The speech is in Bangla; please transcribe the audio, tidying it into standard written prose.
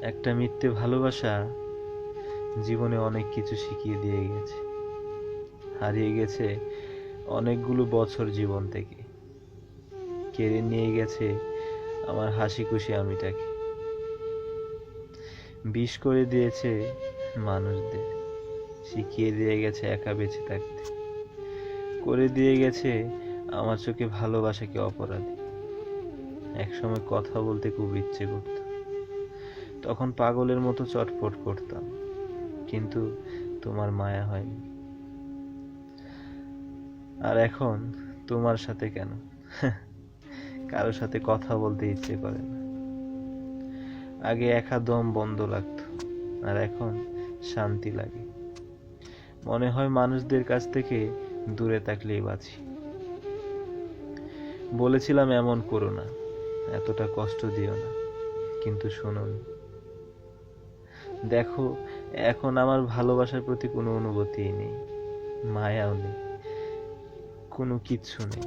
একটা মিথ্যে ভালোবাসা জীবনে অনেক কিছু শিখিয়ে দিয়ে গেছে, হারিয়ে গেছে অনেকগুলো বছর জীবন থেকে, কেড়ে নিয়ে গেছে আমার হাসি খুশি আমিটাকে, বিষ করে দিয়েছে মানুষদের, শিখিয়ে দিয়ে গেছে একা বেঁচে থাকতে, করে দিয়ে গেছে আমার চোখে ভালোবাসাকে অপরাধী। একসময় কথা বলতে খুব ইচ্ছে করত, তখন পাগলের মতো চটপট করতাম, কিন্তু তোমার মায়া হয়নি। আর এখন তোমার সাথে কেন কারোর সাথে কথা বলতে ইচ্ছে করে না। আগে একা দম বন্ধ লাগতো, আর এখন শান্তি লাগে। মনে হয় মানুষদের কাছ থেকে দূরে থাকলেই বাঁচি। বলেছিলাম এমন করো না, এতটা কষ্ট দিও না, কিন্তু শোনোনি। দেখো, এখন আমার ভালোবাসার প্রতি কোনো অনুভূতিই নেই, মায়াও নেই, কোনো কিচ্ছু নেই।